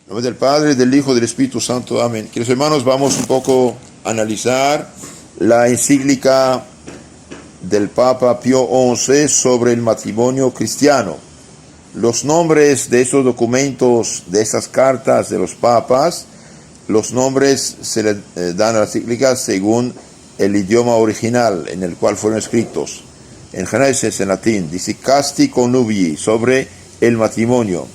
En nombre del Padre, del Hijo y del Espíritu Santo. Amén. Queridos hermanos, vamos un poco a analizar la encíclica del Papa Pío XI sobre el matrimonio cristiano. Los nombres de esos documentos, de esas cartas de los papas, los nombres se le dan a la encíclica según el idioma original en el cual fueron escritos. En general es en latín, dice Casti Connubii, sobre el matrimonio.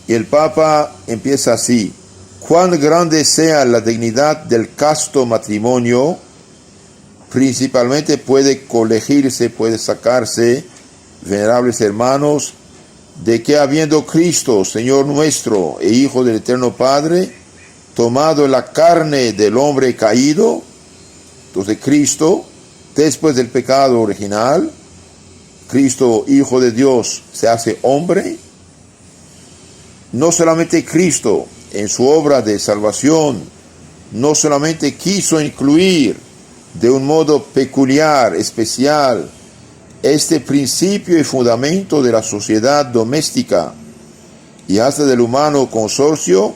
Y el Papa empieza así: cuán grande sea la dignidad del casto matrimonio, principalmente puede colegirse, puede sacarse, venerables hermanos, de que habiendo Cristo, Señor nuestro e Hijo del Eterno Padre, tomado la carne del hombre caído, entonces Cristo, después del pecado original, Cristo, Hijo de Dios, se hace hombre. No solamente Cristo, en su obra de salvación, no solamente quiso incluir de un modo peculiar, especial, este principio y fundamento de la sociedad doméstica y hasta del humano consorcio,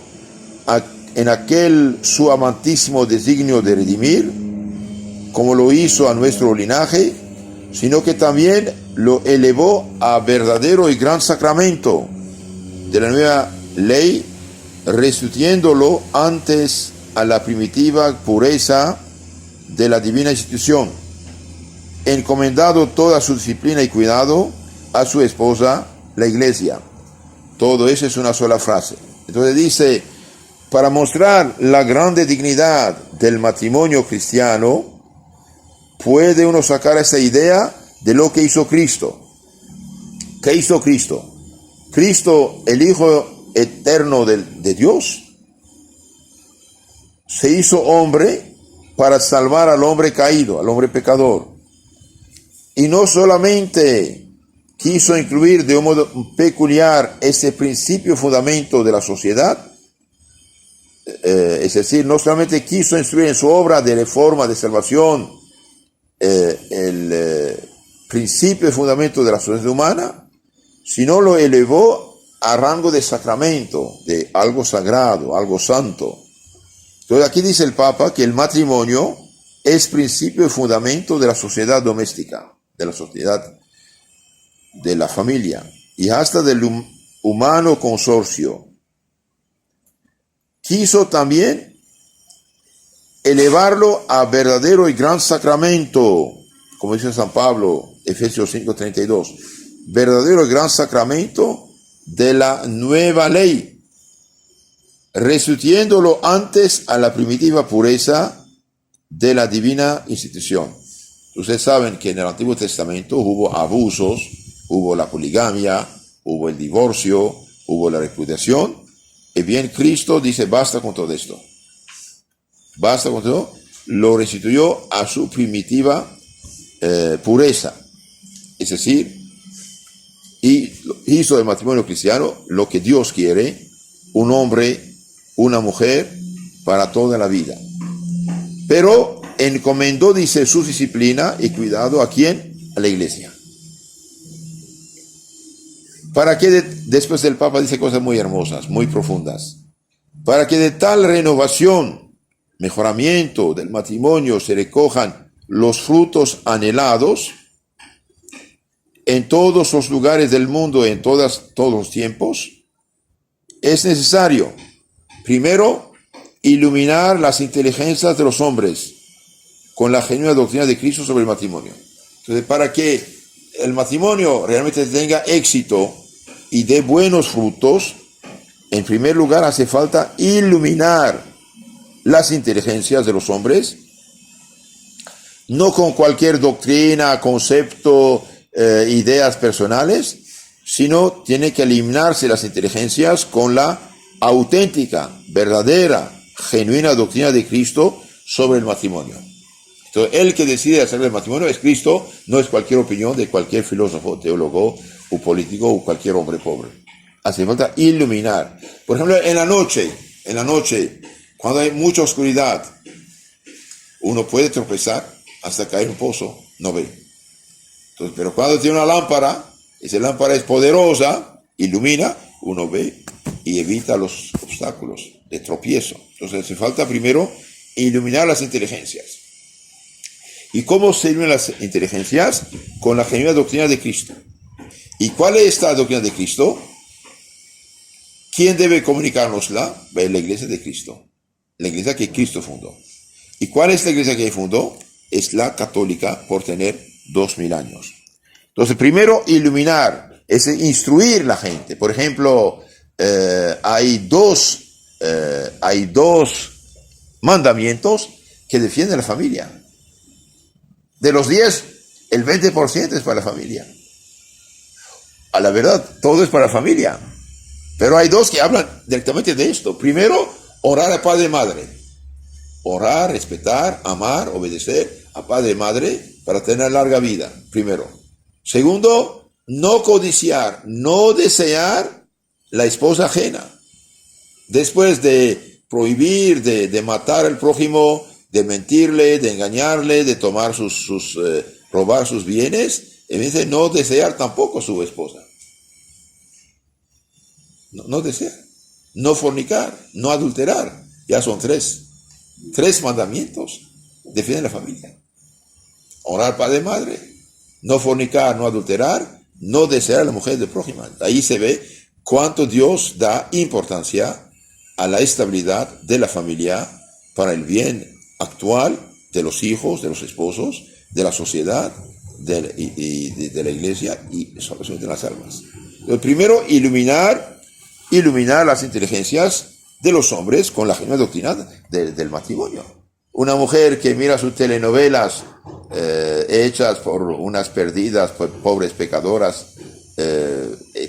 en aquel su amantísimo designio de redimir, como lo hizo a nuestro linaje, sino que también lo elevó a verdadero y gran sacramento de la nueva ley, restituyéndolo antes a la primitiva pureza de la divina institución, encomendado toda su disciplina y cuidado a su esposa, la Iglesia. Todo eso es una sola frase. Entonces dice, para mostrar la grande dignidad del matrimonio cristiano, puede uno sacar esa idea de lo que hizo Cristo. ¿Qué hizo Cristo? Cristo, el Hijo eterno de Dios, se hizo hombre para salvar al hombre caído, al hombre pecador. Y no solamente quiso incluir de un modo peculiar ese principio fundamento de la sociedad, es decir, no solamente quiso incluir en su obra de reforma, de salvación, el principio y fundamento de la sociedad humana, sino lo elevó a rango de sacramento, de algo sagrado, algo santo. Entonces aquí dice el Papa que el matrimonio es principio y fundamento de la sociedad doméstica, de la sociedad, de la familia, y hasta del humano consorcio. Quiso también elevarlo a verdadero y gran sacramento, como dice San Pablo, Efesios 5:32, verdadero y gran sacramento de la nueva ley, restituyéndolo antes a la primitiva pureza de la divina institución. Ustedes saben que en el Antiguo Testamento hubo abusos, hubo la poligamia, hubo el divorcio, hubo la repudiación, y bien Cristo dice basta con todo esto. Basta con todo, lo restituyó a su primitiva pureza, es decir, y hizo del matrimonio cristiano lo que Dios quiere, un hombre, una mujer, para toda la vida. Pero encomendó, dice, su disciplina y cuidado ¿a quién? A la Iglesia. Para que después el Papa dice cosas muy hermosas, muy profundas. Para que de tal renovación, mejoramiento del matrimonio se recojan los frutos anhelados en todos los lugares del mundo, en todos los tiempos, es necesario, primero, iluminar las inteligencias de los hombres con la genuina doctrina de Cristo sobre el matrimonio. Entonces, para que el matrimonio realmente tenga éxito y dé buenos frutos, en primer lugar hace falta iluminar las inteligencias de los hombres, no con cualquier doctrina, concepto, ideas personales, sino tiene que eliminarse las inteligencias con la auténtica, verdadera, genuina doctrina de Cristo sobre el matrimonio. Entonces, el que decide hacer el matrimonio es Cristo, no es cualquier opinión de cualquier filósofo, teólogo o político o cualquier hombre pobre. Hace falta iluminar. Por ejemplo, en la noche, cuando hay mucha oscuridad, uno puede tropezar hasta caer en un pozo, no ve. Entonces, pero cuando tiene una lámpara, esa lámpara es poderosa, ilumina, uno ve y evita los obstáculos. obstáculos, de tropiezo. Entonces hace falta primero iluminar las inteligencias. ¿Y cómo se iluminan las inteligencias? Con la genuina doctrina de Cristo. ¿Y cuál es esta doctrina de Cristo? ¿Quién debe comunicárnosla? La iglesia de Cristo, la iglesia que Cristo fundó. ¿Y cuál es la iglesia que fundó? Es la católica, por tener 2000 años. Entonces, primero, iluminar, es instruir la gente. Por ejemplo, hay dos mandamientos que defienden la familia. De los 10, el 20% es para la familia. A la verdad, todo es para la familia. Pero hay dos que hablan directamente de esto. Primero, orar a padre y madre. Orar, respetar, amar, obedecer a padre y madre para tener larga vida. Primero. Segundo, no codiciar, no desear la esposa ajena. Después de prohibir, de matar al prójimo, de mentirle, de engañarle, de tomar robar sus bienes, en vez de no desear tampoco a su esposa. No desear, no fornicar, no adulterar. Ya son tres mandamientos. Defienden la familia. Orar padre y madre, no fornicar, no adulterar, no desear a la mujer del prójimo. Ahí se ve cuánto Dios da importancia a la estabilidad de la familia para el bien actual de los hijos, de los esposos, de la sociedad, de la iglesia y de las almas. Lo primero, iluminar las inteligencias de los hombres con la genuina doctrina del matrimonio. Una mujer que mira sus telenovelas hechas por unas perdidas, por pobres pecadoras,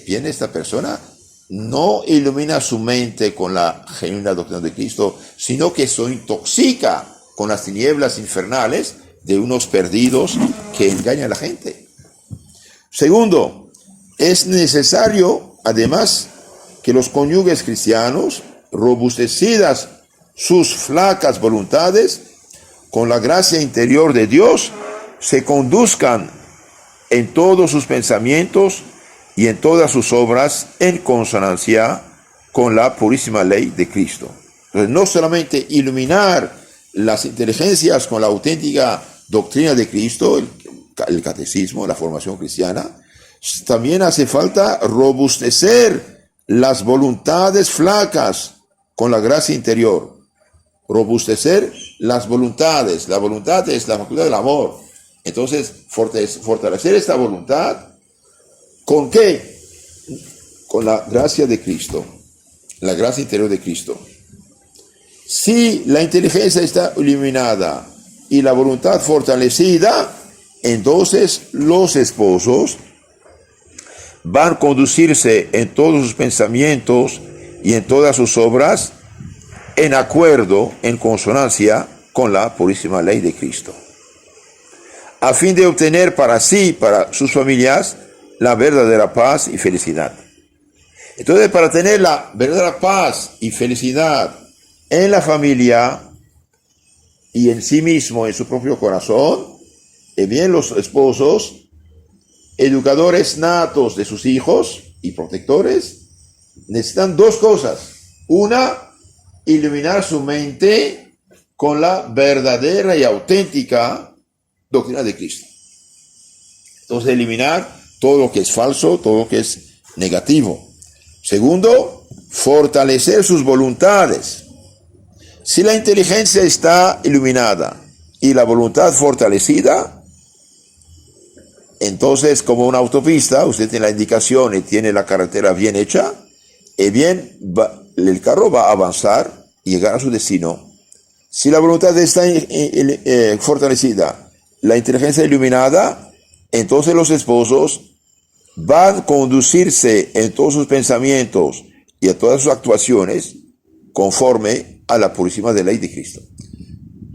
bien, esta persona no ilumina su mente con la genuina doctrina de Cristo, sino que se intoxica con las tinieblas infernales de unos perdidos que engañan a la gente. Segundo, es necesario, además, que los cónyuges cristianos, robustecidas sus flacas voluntades, con la gracia interior de Dios, se conduzcan en todos sus pensamientos y en todas sus obras en consonancia con la purísima ley de Cristo. Entonces, no solamente iluminar las inteligencias con la auténtica doctrina de Cristo, el catecismo, la formación cristiana, también hace falta robustecer las voluntades flacas con la gracia interior. Robustecer las voluntades. La voluntad es la facultad del amor. Entonces, fortalecer esta voluntad, ¿con qué? Con la gracia de Cristo, la gracia interior de Cristo. Si la inteligencia está iluminada y la voluntad fortalecida, entonces los esposos van a conducirse en todos sus pensamientos y en todas sus obras en acuerdo, en consonancia con la purísima ley de Cristo, a fin de obtener para sí, para sus familias, la verdadera paz y felicidad. Entonces, para tener la verdadera paz y felicidad en la familia y en sí mismo, en su propio corazón, bien, los esposos, educadores natos de sus hijos y protectores, necesitan dos cosas. Una, iluminar su mente con la verdadera y auténtica doctrina de Cristo. Entonces, eliminar todo lo que es falso, todo lo que es negativo. Segundo, fortalecer sus voluntades. Si la inteligencia está iluminada y la voluntad fortalecida, entonces, como una autopista, usted tiene la indicación y tiene la carretera bien hecha, el carro va a avanzar y llegar a su destino. Si la voluntad está fortalecida, la inteligencia iluminada, entonces los esposos van a conducirse en todos sus pensamientos y a todas sus actuaciones conforme a la purísima ley de Cristo.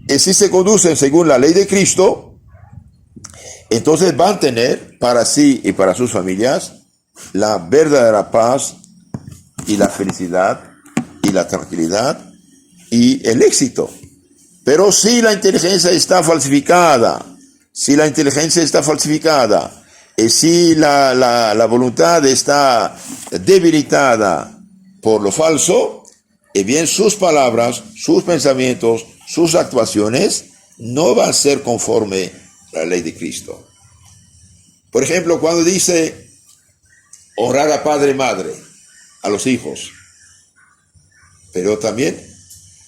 Y si se conducen según la ley de Cristo, entonces van a tener para sí y para sus familias la verdadera paz y la felicidad y la tranquilidad y el éxito. Pero si la inteligencia está falsificada, y si la voluntad está debilitada por lo falso, y bien sus palabras, sus pensamientos, sus actuaciones no van a ser conforme a la ley de Cristo. Por ejemplo, cuando dice honrar a padre y madre, a los hijos, pero también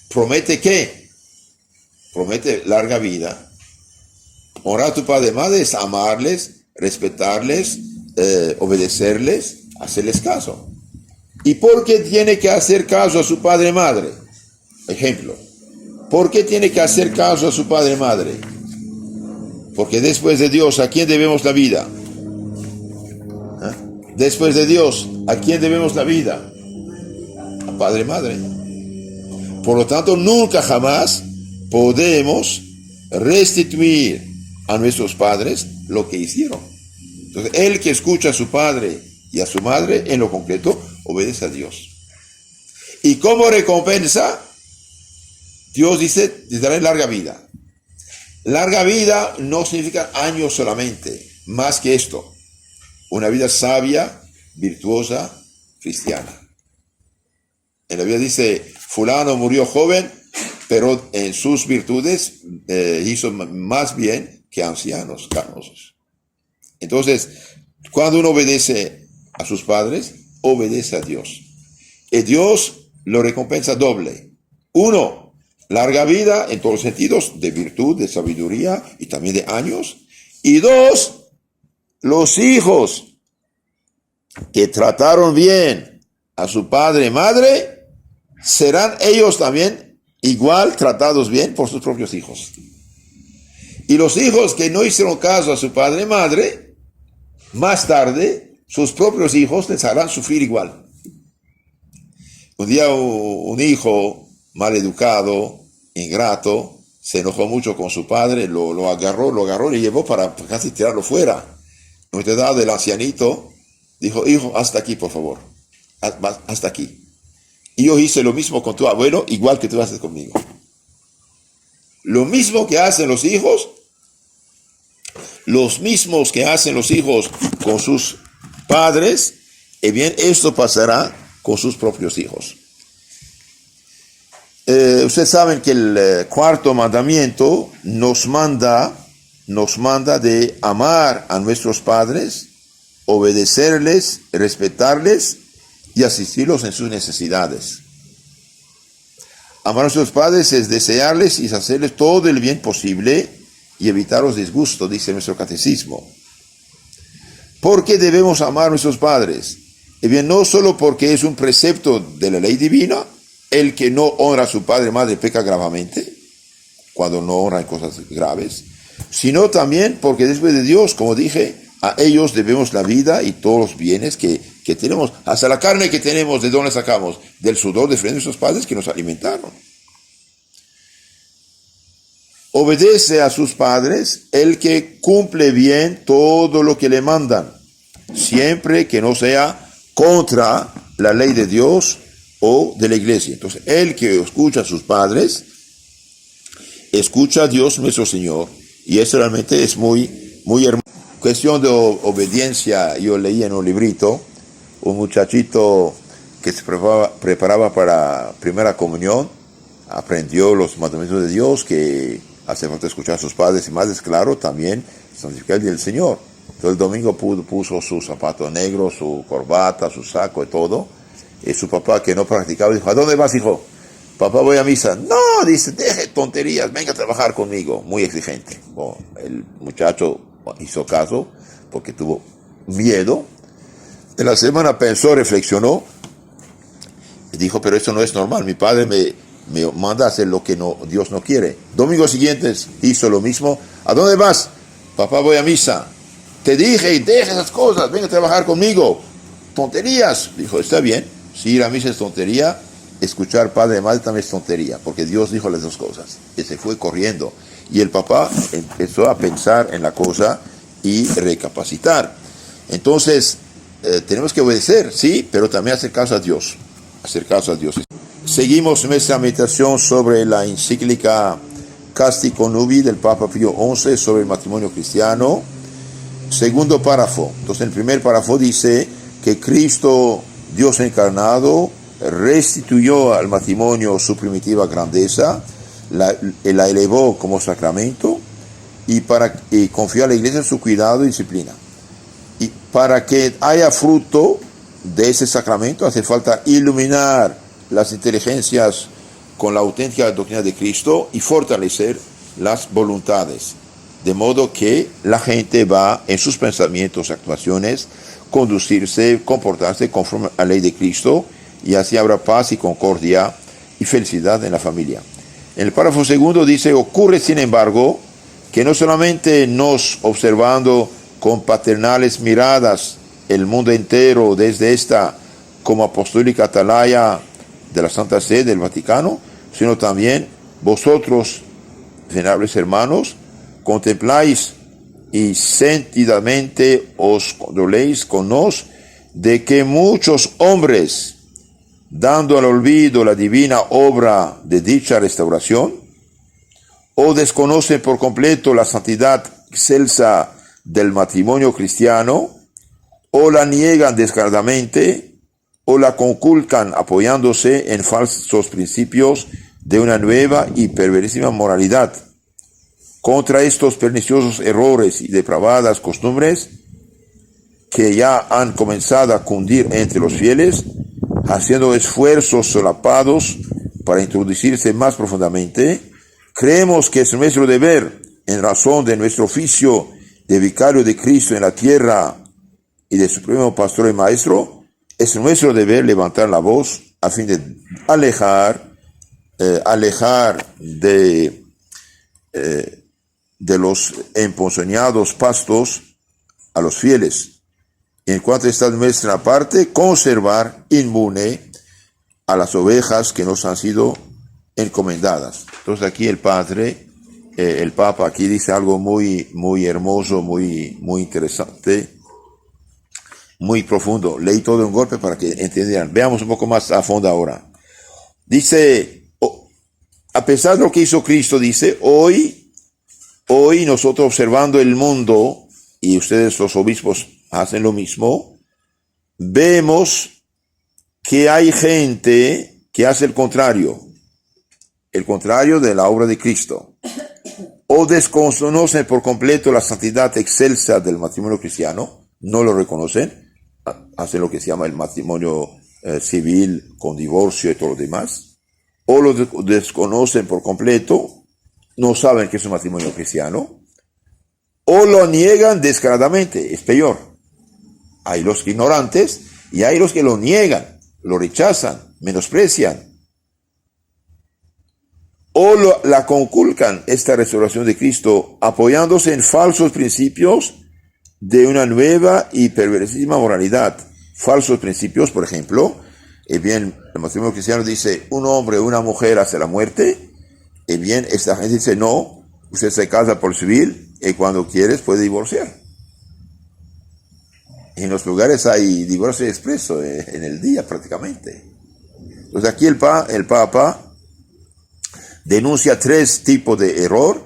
promete ¿qué? Promete larga vida. Honrar a tu padre y madre es amarles, respetarles, obedecerles, hacerles caso. ¿Y por qué tiene que hacer caso a su padre y madre? Ejemplo, ¿por qué tiene que hacer caso a su padre y madre? Porque después de Dios, ¿a quién debemos la vida? Después de Dios, ¿a quién debemos la vida? A padre y madre. Por lo tanto, nunca jamás podemos restituir a nuestros padres lo que hicieron. Entonces, el que escucha a su padre y a su madre, en lo concreto, obedece a Dios. Y como recompensa, Dios dice, te daré larga vida. Larga vida no significa años solamente, más que esto. Una vida sabia, virtuosa, cristiana. En la Biblia dice, fulano murió joven, pero en sus virtudes hizo más bien que ancianos canosos. Entonces, cuando uno obedece a sus padres, obedece a Dios. Y Dios lo recompensa doble. Uno, larga vida en todos los sentidos, de virtud, de sabiduría y también de años. Y dos, los hijos que trataron bien a su padre y madre, serán ellos también igual tratados bien por sus propios hijos. Y los hijos que no hicieron caso a su padre y madre, más tarde, sus propios hijos les harán sufrir igual. Un día un hijo mal educado, ingrato, se enojó mucho con su padre, lo agarró y llevó para casi tirarlo fuera. En la edad del ancianito, dijo, hijo, hasta aquí, por favor, hasta aquí. Y yo hice lo mismo con tu abuelo, igual que tú haces conmigo. Lo mismo que hacen los hijos, los mismos que hacen los hijos con sus padres, y bien, esto pasará con sus propios hijos. Ustedes saben que el cuarto mandamiento nos manda de amar a nuestros padres, obedecerles, respetarles y asistirlos en sus necesidades. Amar a nuestros padres es desearles y hacerles todo el bien posible y evitar los disgustos, dice nuestro catecismo. ¿Por qué debemos amar a nuestros padres? Y bien, no solo porque es un precepto de la ley divina, el que no honra a su padre y madre peca gravemente, cuando no honra en cosas graves, sino también porque después de Dios, como dije, a ellos debemos la vida y todos los bienes que tenemos, hasta la carne que tenemos, ¿de dónde sacamos? Del sudor de frente de nuestros padres que nos alimentaron. Obedece a sus padres el que cumple bien todo lo que le mandan, siempre que no sea contra la ley de Dios o de la iglesia. Entonces, el que escucha a sus padres, escucha a Dios nuestro Señor, y eso realmente es muy, muy hermoso. Cuestión de obediencia, yo leí en un librito, un muchachito que se preparaba para primera comunión, aprendió los mandamientos de Dios, que hace falta escuchar a sus padres y madres, claro, también santificar el día del Señor. Entonces el domingo puso su zapato negro, su corbata, su saco y todo. Y su papá, que no practicaba, dijo, ¿a dónde vas, hijo? Papá, voy a misa. No, dice, deje tonterías, venga a trabajar conmigo. Muy exigente. Bueno, el muchacho hizo caso porque tuvo miedo. En la semana pensó, reflexionó y dijo, pero eso no es normal. Mi padre me manda a hacer lo que Dios no quiere. Domingo siguiente hizo lo mismo. ¿A dónde vas? Papá, voy a misa. Te dije, y deja esas cosas, venga a trabajar conmigo. Tonterías. Dijo, está bien. Si ir a misa es tontería, escuchar padre y madre también es tontería, porque Dios dijo las dos cosas. Y se fue corriendo. Y el papá empezó a pensar en la cosa y recapacitar. Entonces, tenemos que obedecer, sí, pero también hacer caso a Dios. Hacer caso a Dios. Seguimos nuestra meditación sobre la encíclica Casti Connubii del Papa Pío XI sobre el matrimonio cristiano. Segundo párrafo. Entonces, el primer párrafo dice que Cristo, Dios encarnado, restituyó al matrimonio su primitiva grandeza, la elevó como sacramento y confió a la iglesia en su cuidado y disciplina. Y para que haya fruto de ese sacramento hace falta iluminar las inteligencias con la auténtica doctrina de Cristo y fortalecer las voluntades, de modo que la gente va en sus pensamientos y actuaciones conducirse, comportarse conforme a la ley de Cristo, y así habrá paz y concordia y felicidad en la familia. En el párrafo segundo dice: ocurre sin embargo que no solamente nos, observando con paternales miradas el mundo entero desde esta como apostólica atalaya de la Santa Sede del Vaticano, sino también vosotros, venerables hermanos, contempláis y sentidamente os condoléis con nos de que muchos hombres, dando al olvido la divina obra de dicha restauración, o desconocen por completo la santidad excelsa del matrimonio cristiano, o la niegan descaradamente, o la conculcan apoyándose en falsos principios de una nueva y perversísima moralidad. Contra estos perniciosos errores y depravadas costumbres que ya han comenzado a cundir entre los fieles, haciendo esfuerzos solapados para introducirse más profundamente, creemos que es nuestro deber, en razón de nuestro oficio de vicario de Cristo en la tierra y de supremo pastor y maestro, es nuestro deber levantar la voz a fin de alejar de los emponzoñados pastos a los fieles. En cuanto está de nuestra parte, conservar inmune a las ovejas que nos han sido encomendadas. Entonces aquí el Papa aquí dice algo muy, muy hermoso, muy, muy interesante, muy profundo. Leí todo de un golpe para que entendieran. Veamos un poco más a fondo ahora. Dice, a pesar de lo que hizo Cristo, dice, hoy nosotros observando el mundo, y ustedes los obispos hacen lo mismo, vemos que hay gente que hace el contrario de la obra de Cristo, o desconocen por completo la santidad excelsa del matrimonio cristiano, no lo reconocen, hacen lo que se llama el matrimonio civil con divorcio y todo lo demás, o lo desconocen por completo, no saben que es un matrimonio cristiano, o lo niegan descaradamente, es peor. Hay los ignorantes y hay los que lo niegan, lo rechazan, menosprecian, o la conculcan, esta restauración de Cristo, apoyándose en falsos principios de una nueva y perversísima moralidad. Falsos principios, por ejemplo, bien, el matrimonio cristiano dice, un hombre o una mujer hasta la muerte, bien, esta gente dice, no, usted se casa por civil y cuando quieres puede divorciar. En los lugares hay divorcio expreso en el día prácticamente. Entonces aquí el Papa denuncia tres tipos de error: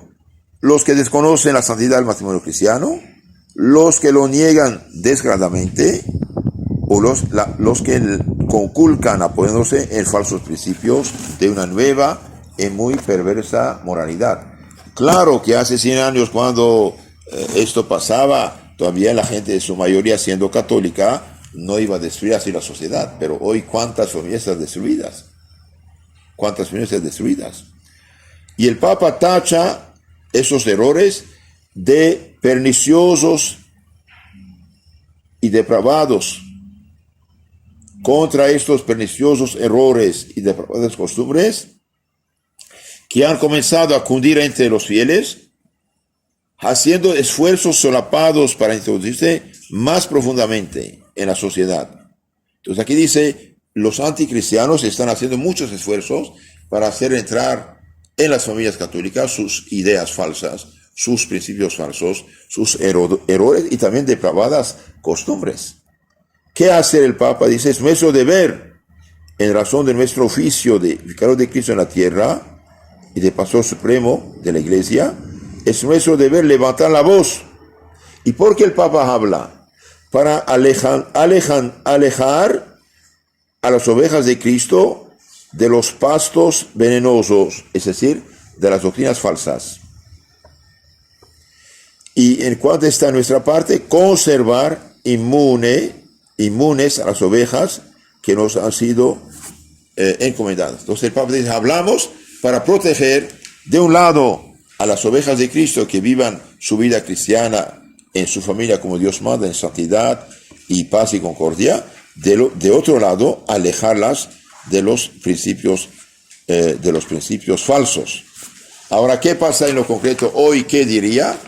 los que desconocen la santidad del matrimonio cristiano, los que lo niegan descaradamente, o los que conculcan apoyándose en falsos principios de una nueva y muy perversa moralidad. Claro que hace 100 años cuando esto pasaba, todavía la gente, en su mayoría siendo católica, no iba a destruir así la sociedad, pero hoy cuántas familias están destruidas. ¿Cuántas familias están destruidas? Y el Papa tacha esos errores de perniciosos y depravados. Contra estos perniciosos errores y depravadas costumbres que han comenzado a cundir entre los fieles, haciendo esfuerzos solapados para introducirse más profundamente en la sociedad. Entonces aquí dice, los anticristianos están haciendo muchos esfuerzos para hacer entrar en las familias católicas sus ideas falsas, sus principios falsos, sus errores y también depravadas costumbres. ¿Qué hace el Papa? Dice, es nuestro deber, en razón de nuestro oficio de vicario de Cristo en la tierra y de pastor supremo de la iglesia, es nuestro deber levantar la voz. ¿Y por qué el Papa habla? Para alejar a las ovejas de Cristo de los pastos venenosos, es decir, de las doctrinas falsas. Y en cuanto está en nuestra parte, conservar inmunes a las ovejas que nos han sido encomendadas. Entonces el Papa dice, hablamos para proteger de un lado a las ovejas de Cristo que vivan su vida cristiana en su familia como Dios manda, en santidad y paz y concordia. De otro lado, alejarlas de los principios falsos. Ahora, ¿qué pasa en lo concreto hoy? ¿Qué diría?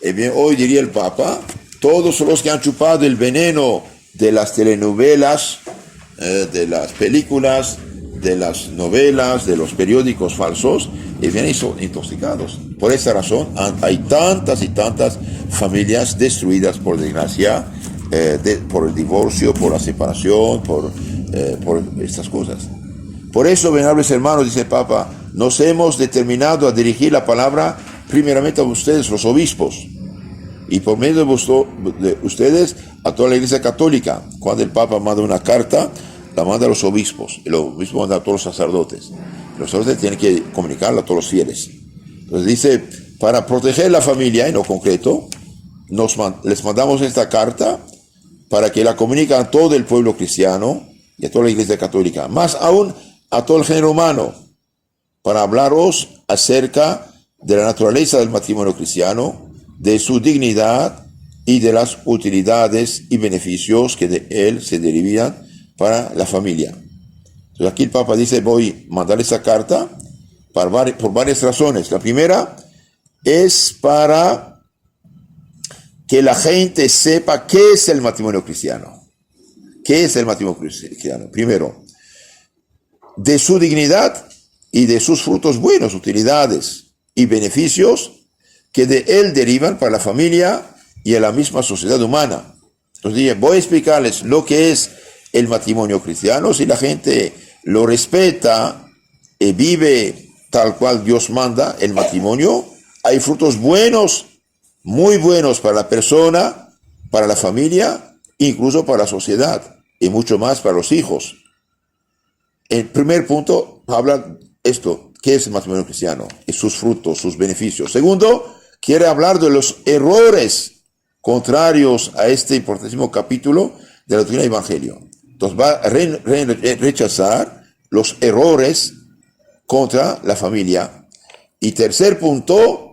Bien, hoy diría el Papa, todos los que han chupado el veneno de las telenovelas, de las películas, de las novelas, de los periódicos falsos, vienen intoxicados. Por esta razón hay tantas y tantas familias destruidas, por desgracia, por el divorcio, por la separación, por estas cosas. Por eso, venerables hermanos, dice el Papa, nos hemos determinado a dirigir la palabra primeramente a ustedes, los obispos, y por medio de ustedes a toda la Iglesia Católica. Cuando el Papa manda una carta, la manda a los obispos, y los obispos mandan a todos los sacerdotes. Los sacerdotes tienen que comunicarla a todos los fieles. Entonces dice, para proteger la familia en lo concreto, les mandamos esta carta para que la comuniquen a todo el pueblo cristiano y a toda la Iglesia Católica, más aún a todo el género humano, para hablaros acerca de la naturaleza del matrimonio cristiano, de su dignidad y de las utilidades y beneficios que de él se derivan para la familia. Entonces aquí el Papa dice, voy a mandar esa carta por varias razones. La primera es para que la gente sepa qué es el matrimonio cristiano. ¿Qué es el matrimonio cristiano? Primero, de su dignidad y de sus frutos buenos, utilidades y beneficios que de él derivan para la familia y a la misma sociedad humana. Entonces dije, voy a explicarles lo que es el matrimonio cristiano. Si la gente lo respeta y vive tal cual Dios manda el matrimonio, hay frutos buenos, muy buenos para la persona, para la familia, incluso para la sociedad y mucho más para los hijos. El primer punto habla esto, ¿qué es el matrimonio cristiano? Y sus frutos, sus beneficios. Segundo, quiere hablar de los errores contrarios a este importantísimo capítulo de la doctrina del Evangelio. Entonces va a rechazar los errores contra la familia. Y tercer punto,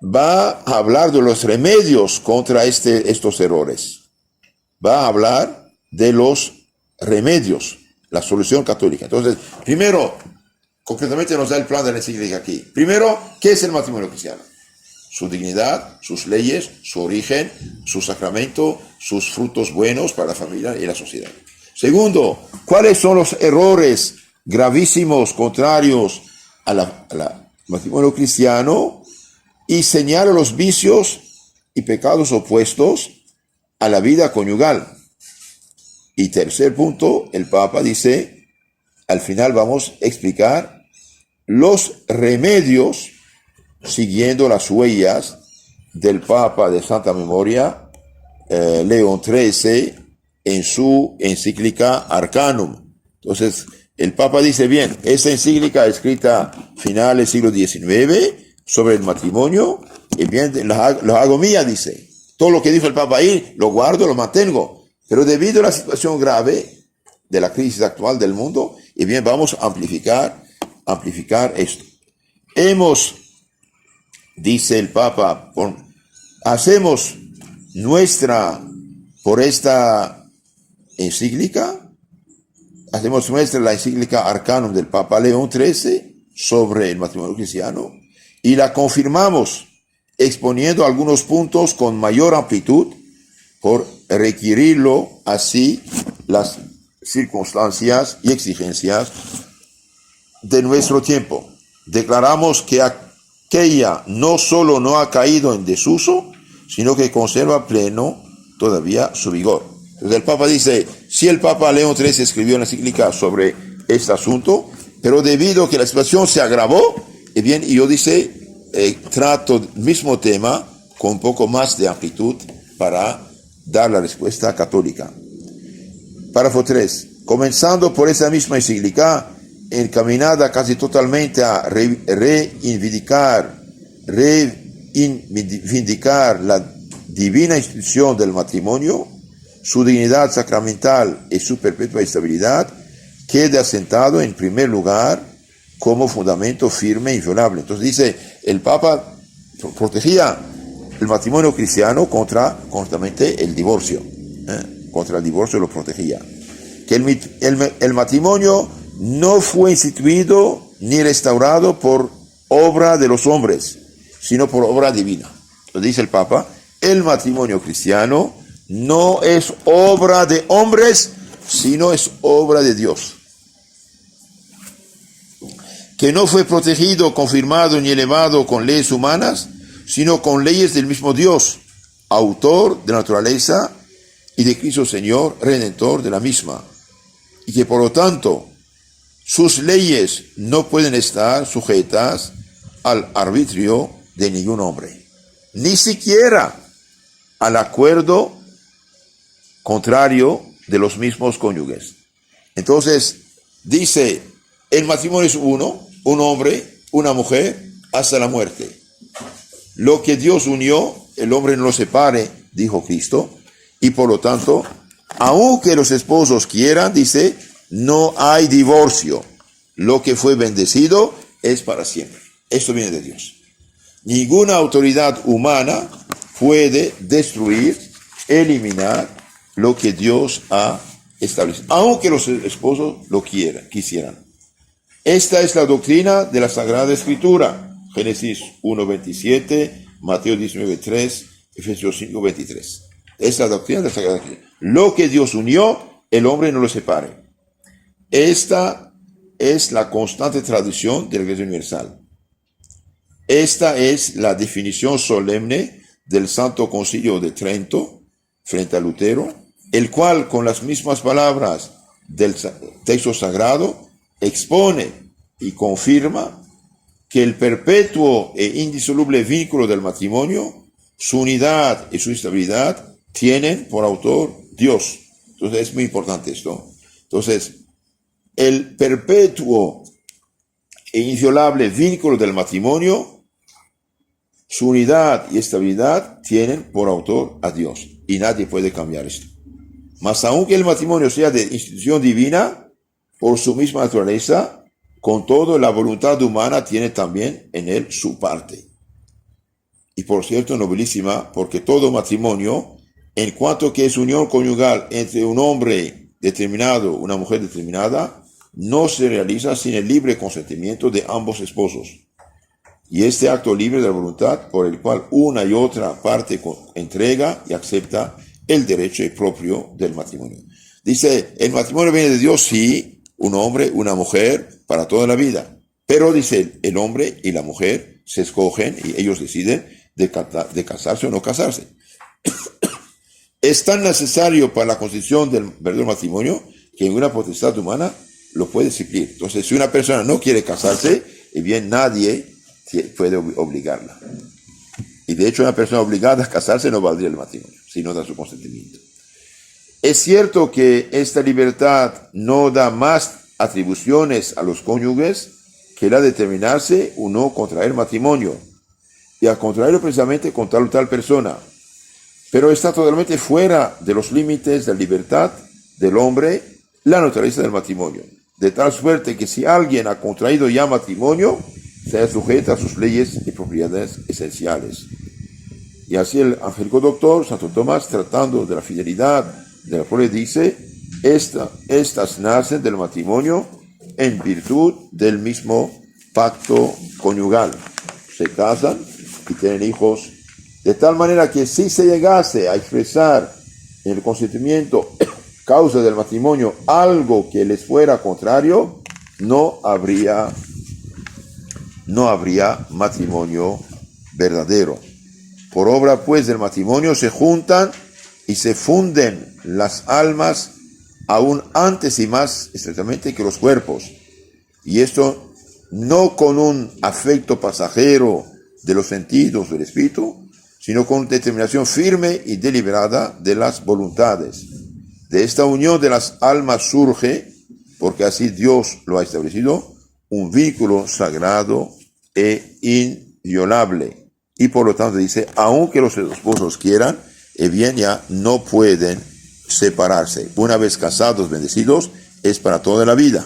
va a hablar de los remedios contra estos errores. Va a hablar de los remedios, la solución católica. Entonces, primero, concretamente nos da el plan de la encíclica aquí. Primero, ¿qué es el matrimonio cristiano? Su dignidad, sus leyes, su origen, su sacramento, sus frutos buenos para la familia y la sociedad. Segundo, ¿cuáles son los errores gravísimos contrarios al matrimonio cristiano? Y señala los vicios y pecados opuestos a la vida conyugal. Y tercer punto, el Papa dice, al final vamos a explicar los remedios siguiendo las huellas del Papa de Santa Memoria, León XIII, en su encíclica Arcanum. Entonces, el Papa dice, bien, esta encíclica escrita finales del siglo XIX sobre el matrimonio, y bien, lo hago mía, dice. Todo lo que dijo el Papa ahí, lo guardo, lo mantengo. Pero debido a la situación grave de la crisis actual del mundo, y bien, vamos a amplificar esto. Dice el Papa, hacemos por esta encíclica, hacemos nuestra la encíclica Arcanum del Papa León XIII sobre el matrimonio cristiano y la confirmamos exponiendo algunos puntos con mayor amplitud por requerirlo así las circunstancias y exigencias de nuestro tiempo. Declaramos que aquella no solo no ha caído en desuso, sino que conserva pleno todavía su vigor. Entonces el Papa dice, sí, el Papa León XIII escribió una encíclica sobre este asunto, pero debido a que la situación se agravó, y bien, yo trato el mismo tema con un poco más de amplitud para dar la respuesta católica. Párrafo 3. comenzando por esa misma encíclica, encaminada casi totalmente a reivindicar la divina institución del matrimonio, su dignidad sacramental y su perpetua estabilidad, quede asentado en primer lugar como fundamento firme e inviolable. Entonces dice, el Papa protegía el matrimonio cristiano contra constantemente el divorcio, contra el divorcio lo protegía. Que el matrimonio no fue instituido ni restaurado por obra de los hombres, sino por obra divina. Entonces dice el Papa, el matrimonio cristiano no es obra de hombres, sino es obra de Dios. Que no fue protegido, confirmado ni elevado con leyes humanas, sino con leyes del mismo Dios, autor de la naturaleza y de Cristo Señor, redentor de la misma. Y que por lo tanto, sus leyes no pueden estar sujetas al arbitrio de ningún hombre, ni siquiera al acuerdo contrario de los mismos cónyuges. Entonces, dice, el matrimonio es uno, un hombre, una mujer, hasta la muerte. Lo que Dios unió, el hombre no lo separe, dijo Cristo, y por lo tanto, aunque los esposos quieran, dice, no hay divorcio. Lo que fue bendecido es para siempre. Esto viene de Dios. Ninguna autoridad humana puede destruir, eliminar lo que Dios ha establecido, aunque los esposos lo quisieran. Esta es la doctrina de la Sagrada Escritura. Génesis 1:27, Mateo 19:3, Efesios 5:23. Es la doctrina de la Sagrada Escritura. Lo que Dios unió, el hombre no lo separe. Esta es la constante tradición de la Iglesia Universal. Esta es la definición solemne del Santo Concilio de Trento frente a Lutero, el cual con las mismas palabras del texto sagrado expone y confirma que el perpetuo e indisoluble vínculo del matrimonio, su unidad y su estabilidad, tienen por autor Dios. Entonces es muy importante esto. Entonces, el perpetuo e inviolable vínculo del matrimonio, su unidad y estabilidad tienen por autor a Dios. Y nadie puede cambiar esto. Mas aunque el matrimonio sea de institución divina, por su misma naturaleza, con todo la voluntad humana tiene también en él su parte. Y por cierto, nobilísima, porque todo matrimonio, en cuanto que es unión conyugal entre un hombre determinado, una mujer determinada, no se realiza sin el libre consentimiento de ambos esposos. Y este acto libre de la voluntad, por el cual una y otra parte entrega y acepta el derecho propio del matrimonio. Dice, el matrimonio viene de Dios, sí, un hombre, una mujer, para toda la vida. Pero dice, el hombre y la mujer se escogen y ellos deciden de casarse o no casarse. Es tan necesario para la constitución del verdadero matrimonio que ninguna potestad humana lo puede suplir. Entonces, si una persona no quiere casarse, y bien nadie puede obligarla. Y de hecho, una persona obligada a casarse no valdría el matrimonio, si no da su consentimiento. Es cierto que esta libertad no da más atribuciones a los cónyuges que la de determinarse o no contraer matrimonio, y a contraerlo precisamente con tal o tal persona, pero está totalmente fuera de los límites de la libertad del hombre, la naturaleza del matrimonio, de tal suerte que si alguien ha contraído ya matrimonio, sea sujeta a sus leyes y propiedades esenciales. Y así el angélico doctor Santo Tomás, tratando de la fidelidad de la prole, dice, estas nacen del matrimonio en virtud del mismo pacto conyugal. Se casan y tienen hijos, de tal manera que si se llegase a expresar en el consentimiento causa del matrimonio algo que les fuera contrario, no habría matrimonio verdadero. Por obra pues del matrimonio se juntan y se funden las almas aún antes y más estrechamente que los cuerpos. Y esto no con un afecto pasajero de los sentidos del espíritu, sino con determinación firme y deliberada de las voluntades. De esta unión de las almas surge, porque así Dios lo ha establecido, un vínculo sagrado e inviolable. Y por lo tanto dice, aunque los esposos quieran, bien ya no pueden separarse. Una vez casados, bendecidos, es para toda la vida.